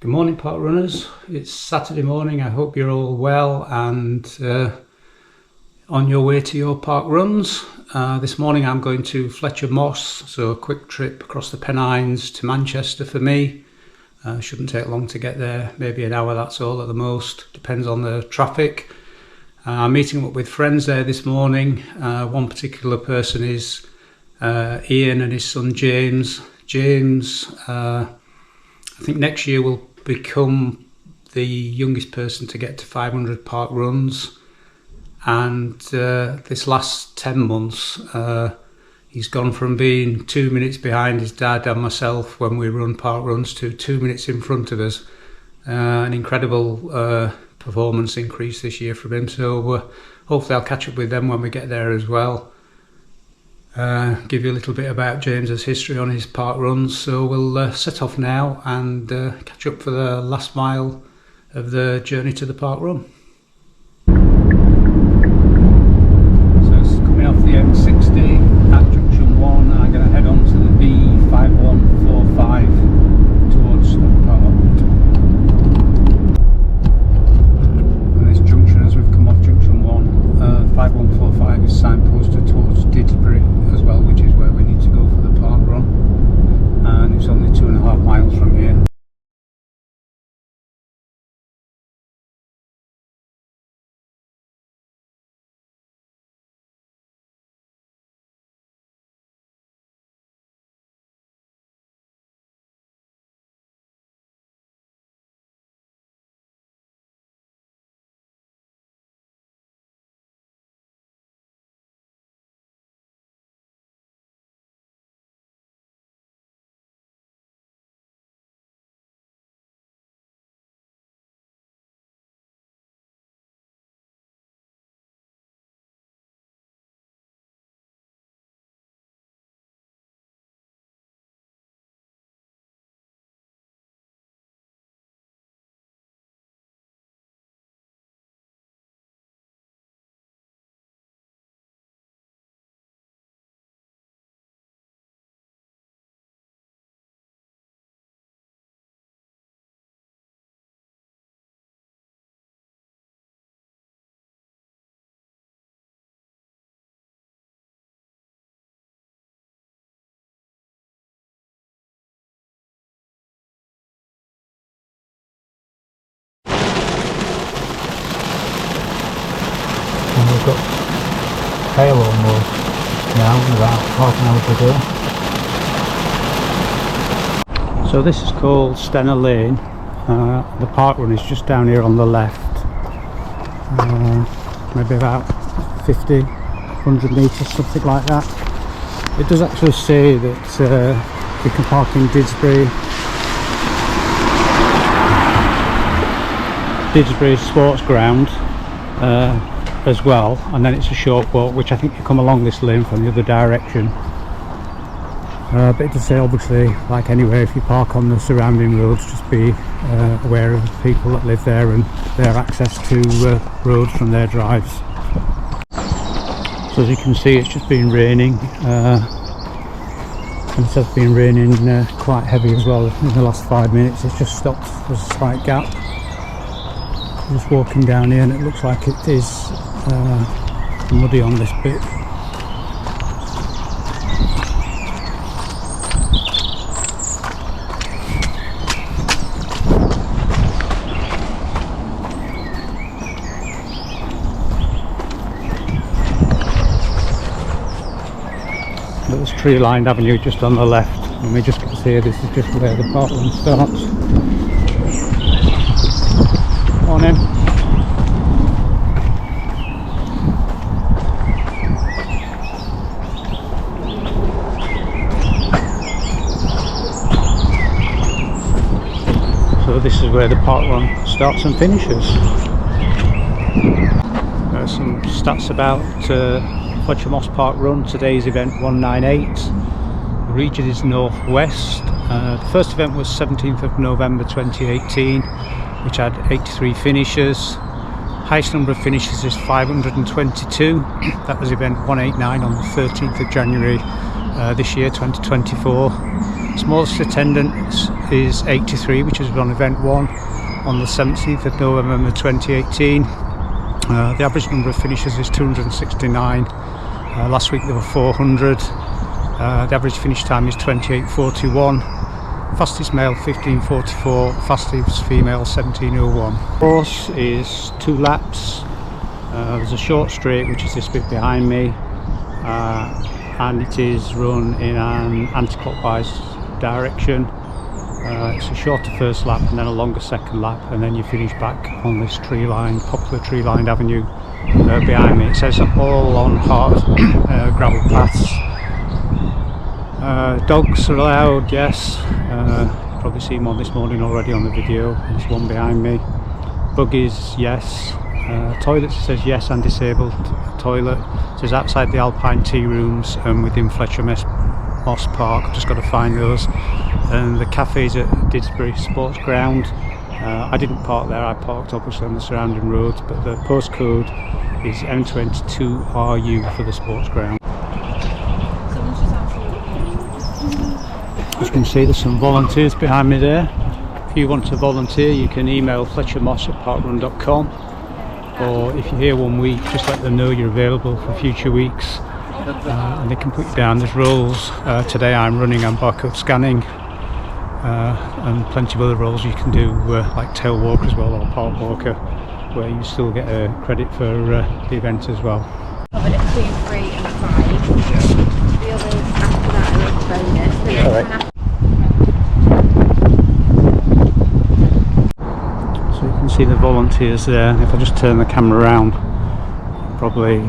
Good morning, park runners. It's Saturday morning. I hope you're all well and on your way to your park runs. This morning I'm going to Fletcher Moss, so a quick trip across the Pennines to Manchester for me. Shouldn't take long to get there, maybe an hour, that's all at the most, depends on the traffic. I'm meeting up with friends there this morning. One particular person is Ian and his son James. James, I think next year will become the youngest person to get to 500 park runs, and this last 10 months he's gone from being 2 minutes behind his dad and myself when we run park runs to 2 minutes in front of us. An incredible performance increase this year from him, so hopefully I'll catch up with them when we get there as well. Give you a little bit about James's history on his park runs. So we'll set off now and catch up for the last mile of the journey to the park run. So it's coming off the M60 at junction 1. I'm going to head on to the B5145 towards the park. And this junction, as we've come off junction 1, 5145 is signposted towards Didsbury as well, which is where we need to go for the park run, and it's only 2.5 miles from here. And we've got tail almost now, about half an hour to go. So this is called Stenner Lane. The park run is just down here on the left, maybe about 50, 100 metres, something like that. It does actually say that you can park in Didsbury Sports Ground as well, and then it's a short walk, which I think you come along this lane from the other direction. But it does say, obviously, like anywhere, if you park on the surrounding roads, just be aware of the people that live there and their access to roads from their drives. So as you can see, it's just been raining, and it has been raining quite heavy as well in the last 5 minutes. It's just stopped. There's a slight gap. I'm just walking down here and it looks like it is muddy on this bit. But this tree-lined avenue just on the left, and we just can see this is just where the park run starts. On him. So this is where the park run starts and finishes. Some stats about Fletcher Moss Park Run. Today's event 198. The region is northwest. The first event was 17th of November 2018, which had 83 finishers. Highest number of finishes is 522. That was event 189 on the 13th of January this year, 2024. Smallest attendance is 83, which is on event 1 on the 17th of November 2018. The average number of finishers is 269. Last week there were 400. The average finish time is 28:41. Fastest male 15:44. Fastest female 17:01. Course is 2 laps. There's a short straight which is this bit behind me, and it is run in an anti-clockwise direction. It's a shorter first lap and then a longer second lap, and then you finish back on this popular tree-lined avenue behind me. It says all on hard gravel paths. Dogs are allowed, yes. Probably seen one this morning already on the video. There's one behind me. Buggies, yes. Toilets, it says yes, and disabled toilet. It says outside the Alpine tea rooms and within Fletcher Moss Park. I've just got to find those. And the Café's at Didsbury Sports Ground. I didn't park there, I parked obviously on the surrounding roads, but the postcode is M22RU for the sports ground. As you can see, there's some volunteers behind me there. If you want to volunteer, you can email fletchermoss@parkrun.com, or if you're here one week, just let them know you're available for future weeks, and they can put you down. There's roles. Today I'm running and barcode scanning, and plenty of other roles you can do, like tail walker as well, or park walker, where you still get credit for the event as well. 2, 3 and 5. The others after that are a bonus. Alright. So you can see the volunteers there. If I just turn the camera around, probably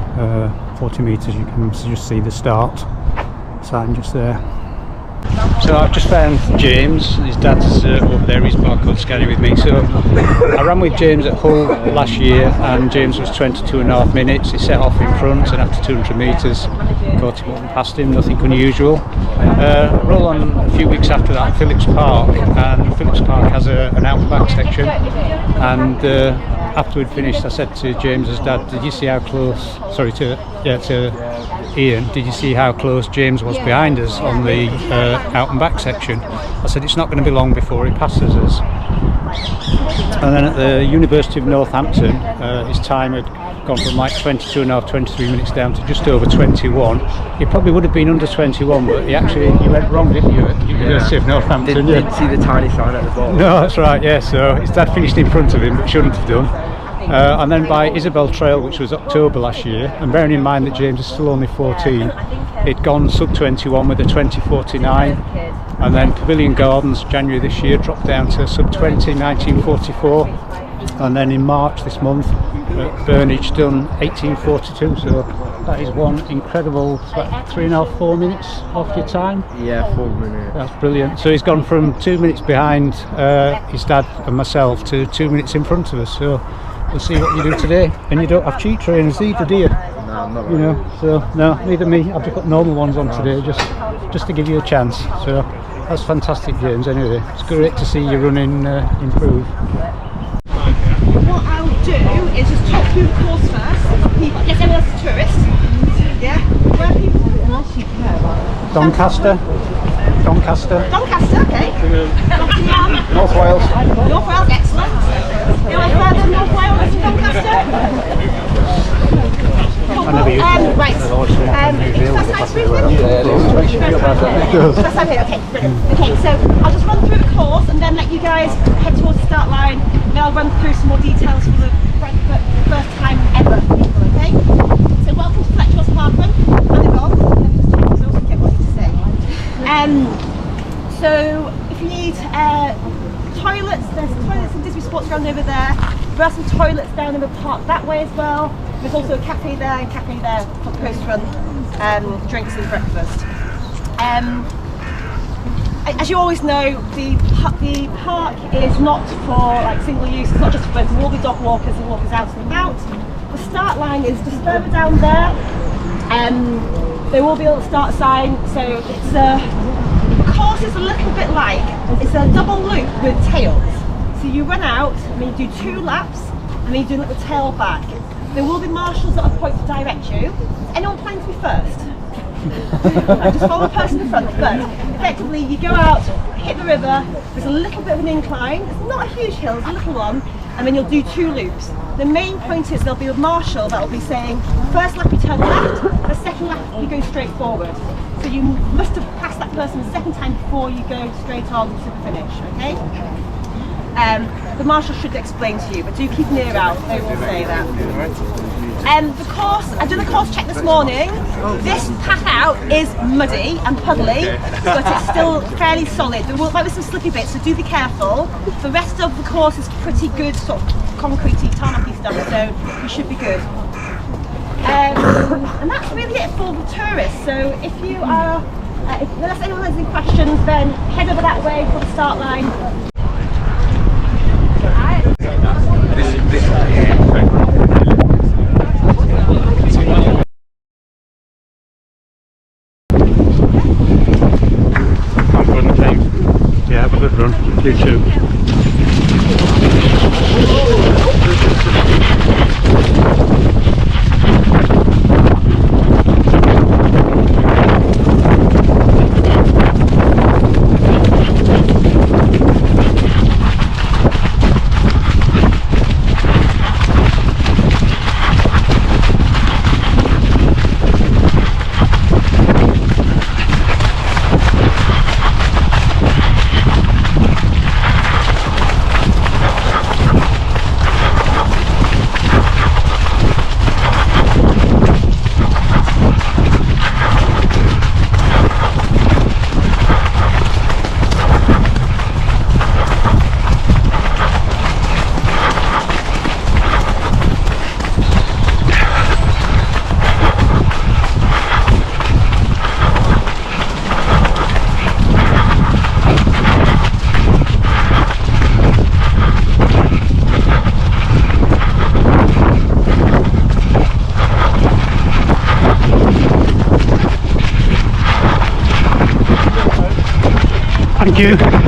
40 metres, you can just see the start sign just there. So I've just found James. His dad's over there, he's barcode scanning with me. So I ran with James at Hull last year, and James was 22.5 minutes. He set off in front, and after 200 metres caught him up and passed him, nothing unusual. Roll on a few weeks after that, Phillips Park, and Phillips Park has an out and back section, and after we'd finished I said to James's dad, did you see how close, to Ian, did you see how close James was behind us on the out and back section? I said it's not going to be long before he passes us. And then at the University of Northampton, his time had gone from like 22.5, 23 minutes down to just over 21. He probably would have been under 21, but you went wrong, didn't you, at the University of Northampton? Didn't see the tiny sign at the bottom. No, that's right, yeah. So his dad finished in front of him, but shouldn't have done. And then by Isabel Trail, which was October last year, and bearing in mind that James is still only 14, he'd gone sub 21 with a 20:49, and then Pavilion Gardens, January this year, dropped down to sub 20, 19:44, and then in March this month at Burnage done 18:42. So that is one incredible, 3.5, 4 minutes off your time. Yeah, 4 minutes. That's brilliant. So he's gone from 2 minutes behind his dad and myself to 2 minutes in front of us. So we'll see what you do today. And you don't have cheat trainers either, do you? No, I'm not. You know, so no, neither me. I've just got normal ones on today, just to give you a chance. So that's fantastic, James. Anyway, it's great to see you running improve. What I'll do is just talk through the course first. People, yes, everyone else is a tourist. Yeah. Where are people? Doncaster. Doncaster, okay. Nottingham. North Wales. North Wales, excellent. Anyone further North Wales than Doncaster? Right. First time speaking? First time here, okay, brilliant. Okay, so I'll just run through the course and then let you guys head towards the start line, and then I'll run through some more details for the first time ever people, okay? So welcome to Fletcher Moss Parkrun. And it's on. So also get what to say. So if you need toilets, there's toilets in Didsbury Sports Ground over there. There are some toilets down in the park that way as well. There's also a cafe there and cafe there for post-run drinks and breakfast. As you always know, the park is not for like single use. It's not just for all the dog walkers and walkers out and about. The start line is just further down there. There will be a little start sign. So it's the course is a little bit like it's a double loop with tails. So you run out and then you do 2 laps and then you do a little tail back. There will be marshals at a point to direct you. Is anyone planning to be first? Just follow the person in front. But effectively, you go out, hit the river. There's a little bit of an incline. It's not a huge hill, it's a little one. And then you'll do 2 loops. The main point is there'll be a marshal that will be saying, first lap you turn left, the second lap you go straight forward. So you must have passed that person the second time before you go straight on to the finish, okay? The marshal should explain to you, but do keep an ear out, they will say that. The course, I did a course check this morning. This path out is muddy and puddly, but it's still fairly solid. There might be some slippy bits, so do be careful. The rest of the course is pretty good, sort of concretey, tarmacy stuff, so you should be good. And that's really it for the tourists. So if you are, unless anyone has any questions, then head over that way for the start line. Yeah, have a good run. You too. Thank you.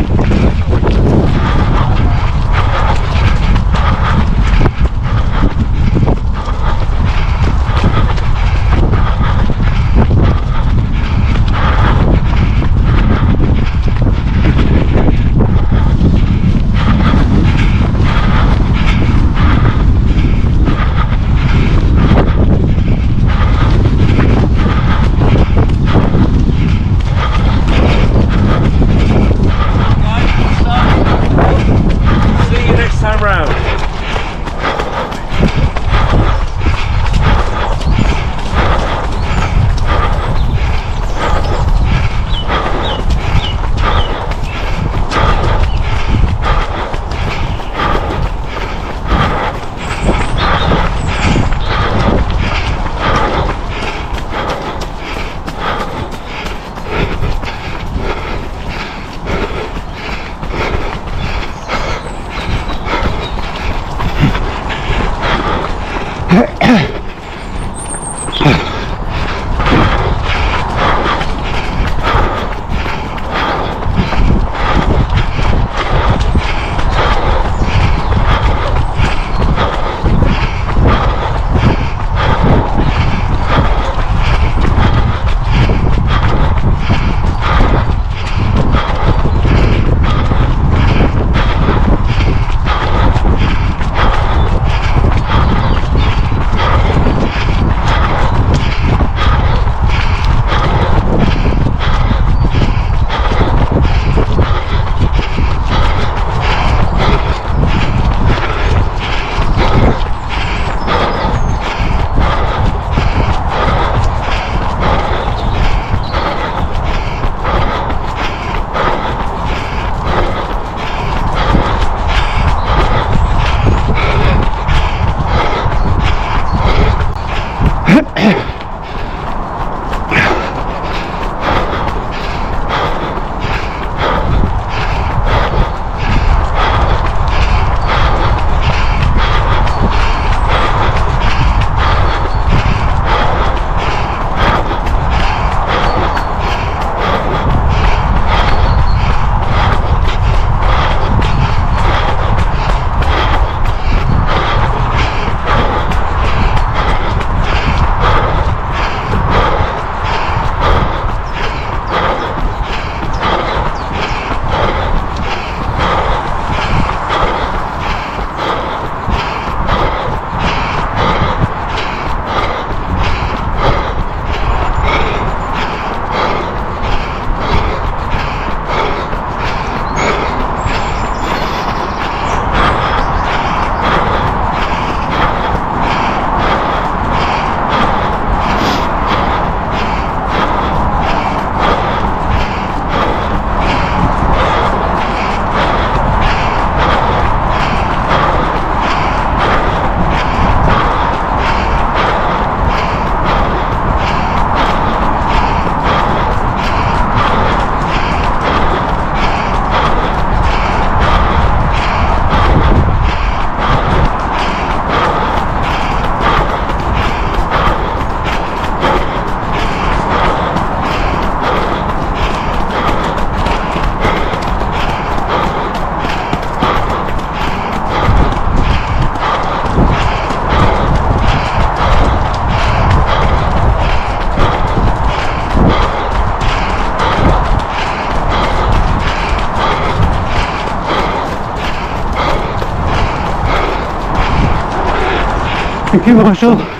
Thank you, Marshall.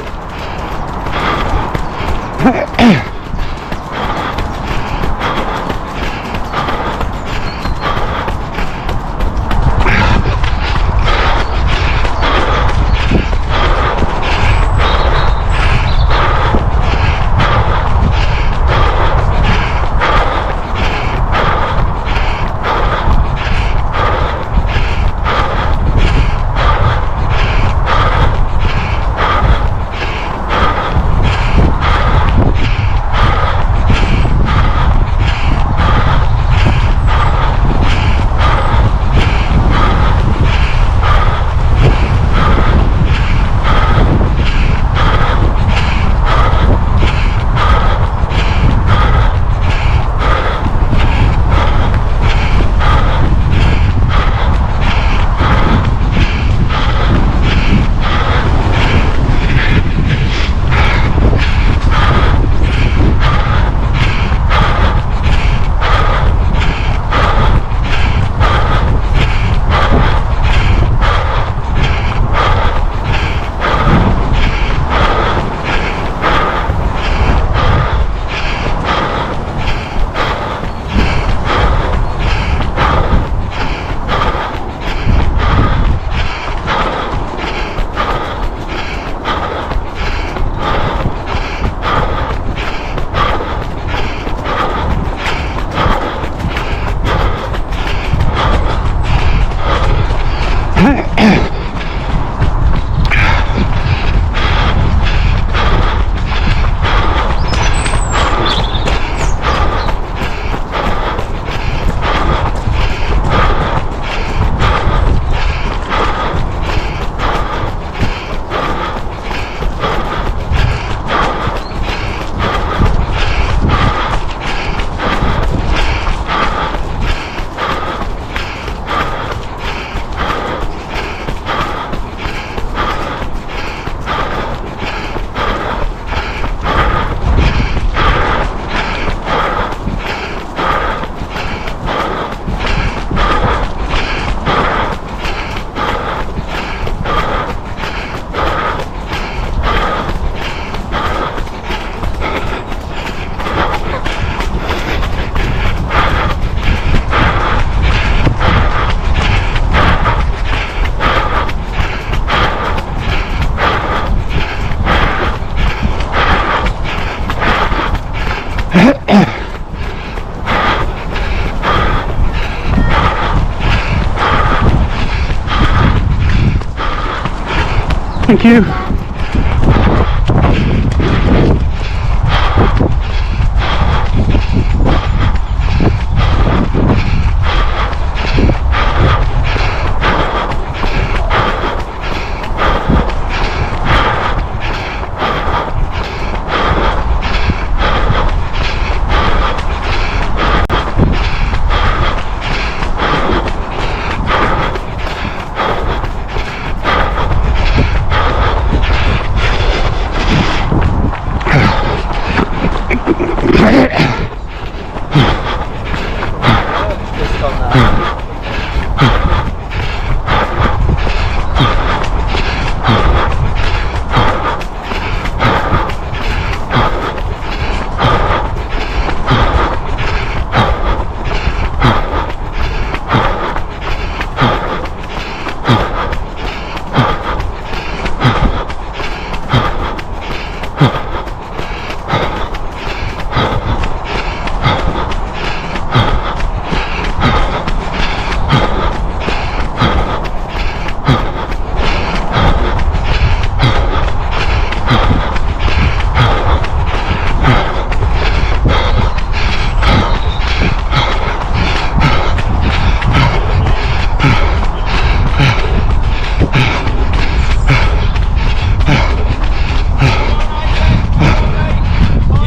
Thank you.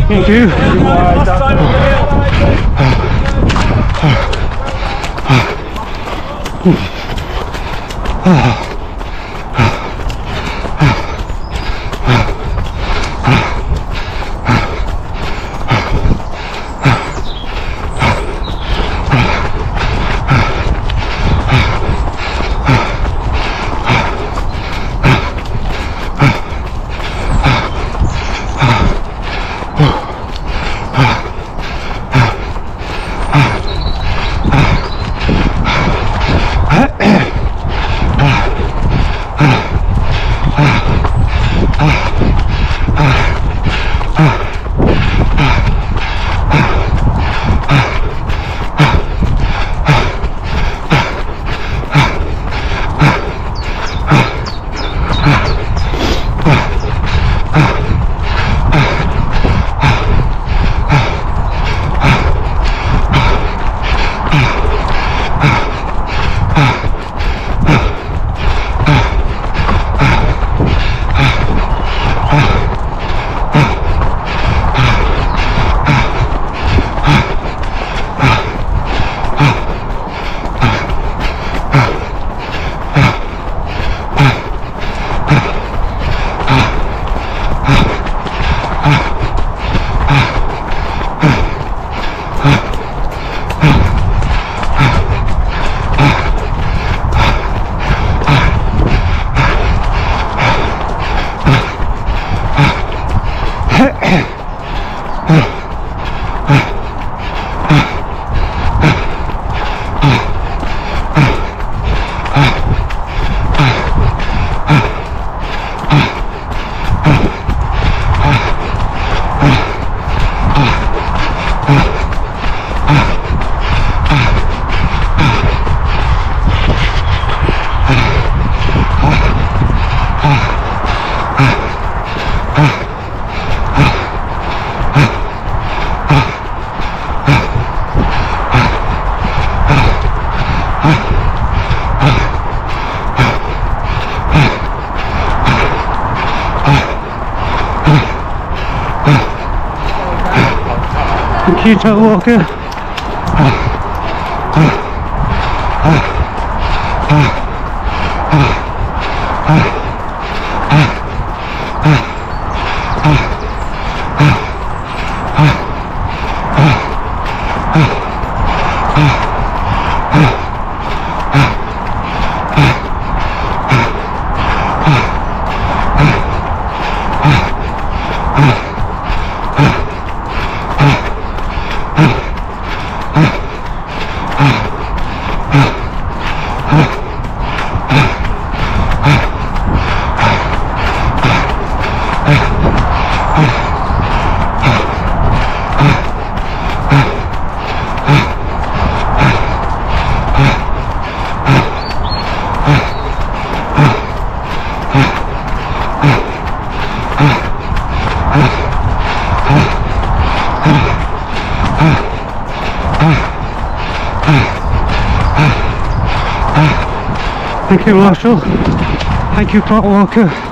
Thank you. Thank you, Dog Walker. Thank you, Marshall. Thank you, Park Walker.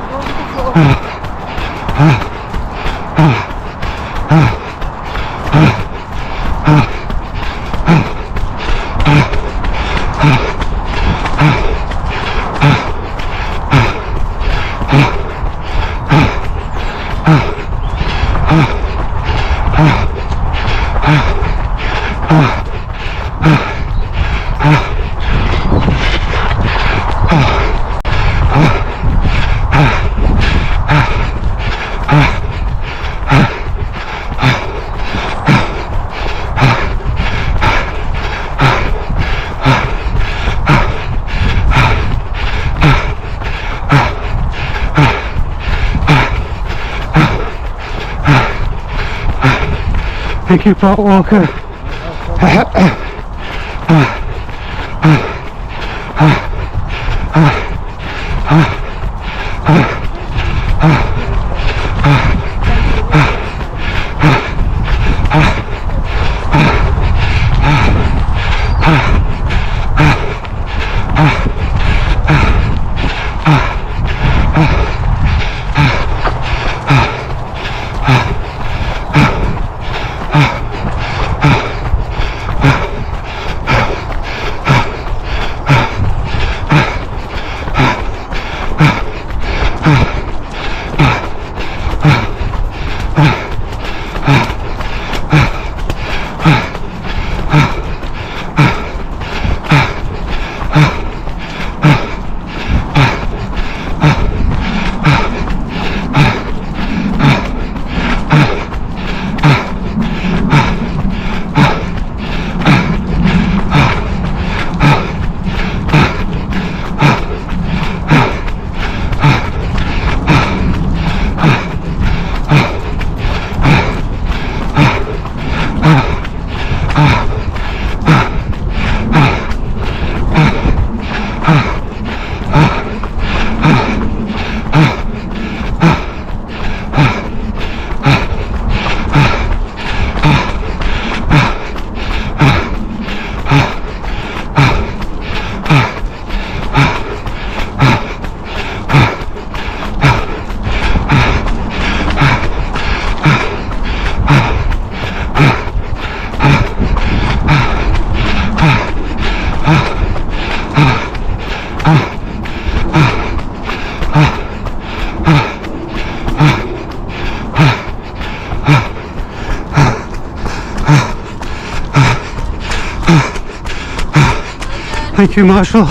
Thank you, Park Walker. Thank you, Marshall.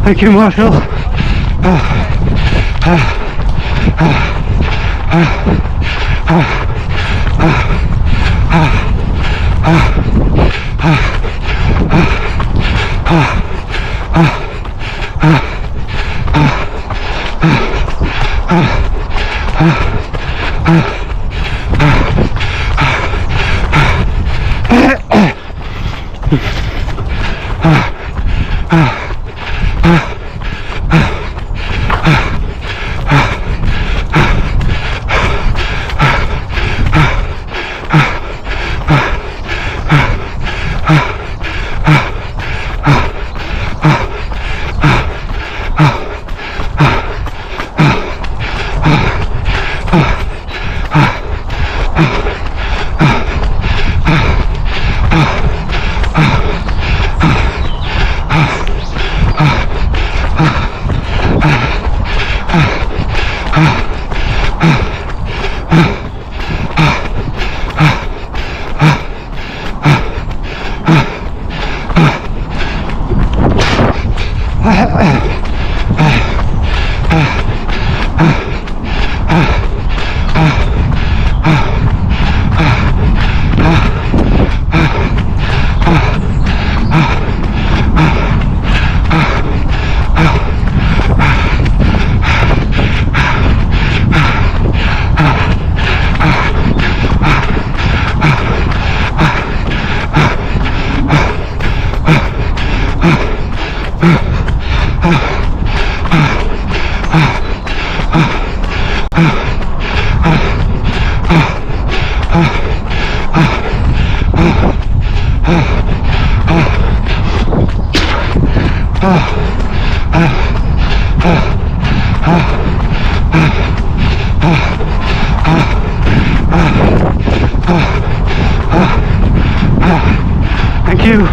Thank you, Marshall. Thank you.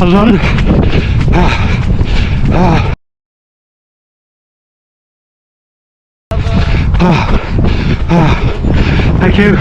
Hold on. Thank you.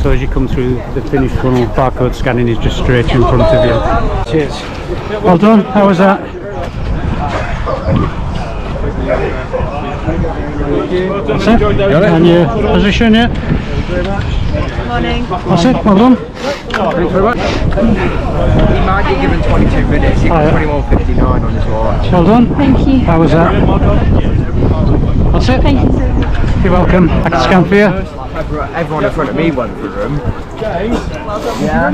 So as you come through the finish tunnel, barcode scanning is just straight in front of you. Cheers. Well done. How was that? That's it. And your position, yeah. Morning. That's it, well done. Thanks very much. He might get given 22 minutes. He got 21.59 on his watch. Well done. Thank you. How was that? That's it. Thank you so much. You're welcome. I can scan for you. Everyone in front of me went through them. Yeah.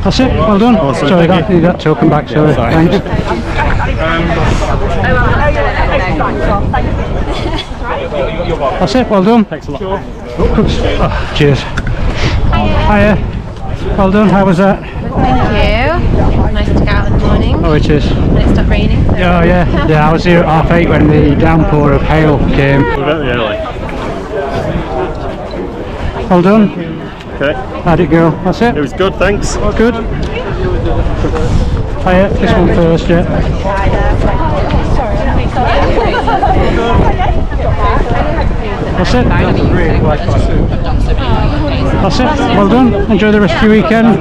That's it. Well done. Awesome. Sorry, I need that token back. Sorry. Thanks. That's it. Well done. Thanks a lot. Oh, cheers. Hiya. Well done. How was that? Thank you. Nice to get out in the morning. Oh, it is. And it stopped raining. So. Oh yeah. Yeah, I was here at 8:30 when the downpour of hail came. We're very early. Well done. Okay. How'd it go? That's it. It was good, thanks. Good. Hiya. This one first, yeah. That's it. That's it. Well done. Enjoy the rest of your weekend.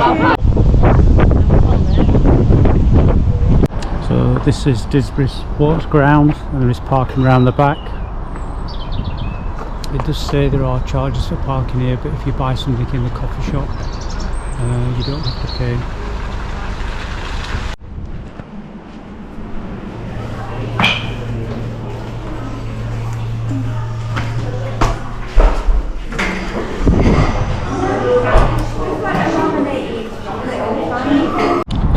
So this is Didsbury Sports Ground, and there is parking around the back. It does say there are charges for parking here, but if you buy something in the coffee shop, you don't have to pay.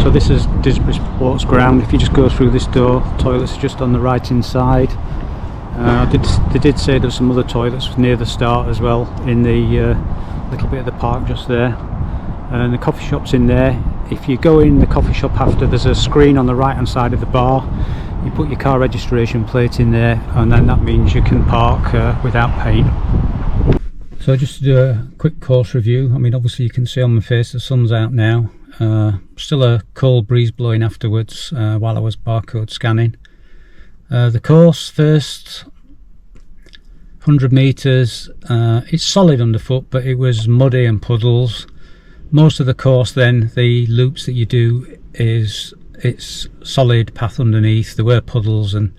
So this is Didsbury Sports Ground. If you just go through this door, toilets are just on the right hand side. They did say there's some other toilets near the start as well, in the little bit of the park just there. And the coffee shop's in there. If you go in the coffee shop after, there's a screen on the right hand side of the bar. You put your car registration plate in there, and then that means you can park without paying. So just to do a quick course review, I mean obviously you can see on my face the sun's out now. Still a cold breeze blowing afterwards while I was barcode scanning. The course, first 100 metres, it's solid underfoot, but it was muddy and puddles. Most of the course then, the loops that you do, it's solid path underneath. There were puddles, and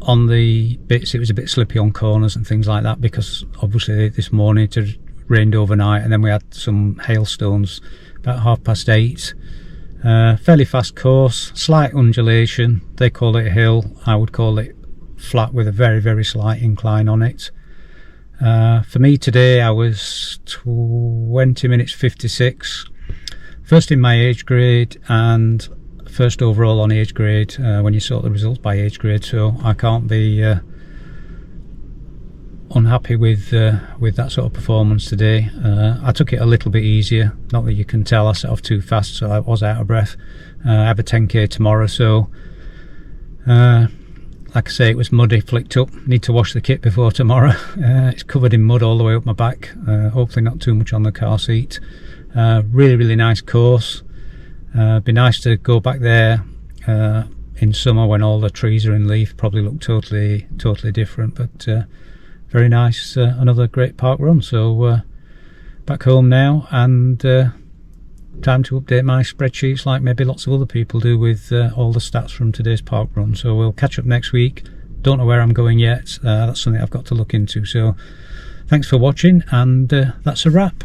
on the bits it was a bit slippy on corners and things like that, because obviously this morning it had rained overnight, and then we had some hailstones about 8:30. Fairly fast course, slight undulation. They call it a hill, I would call it flat with a very, very slight incline on it. For me today I was 20 minutes 56, first in my age grade and first overall on age grade when you sort the results by age grade, so I can't be unhappy with that sort of performance today. I took it a little bit easier, not that you can tell I set off too fast, so I was out of breath. I have a 10k tomorrow, so like I say, it was muddy, flicked up, need to wash the kit before tomorrow. It's covered in mud all the way up my back, hopefully not too much on the car seat. Really, really nice course. Be nice to go back there in summer when all the trees are in leaf, probably look totally different, but very nice. Another great park run. So back home now, and time to update my spreadsheets like maybe lots of other people do with all the stats from today's park run. So we'll catch up next week. Don't know where I'm going yet. That's something I've got to look into. So thanks for watching, and that's a wrap.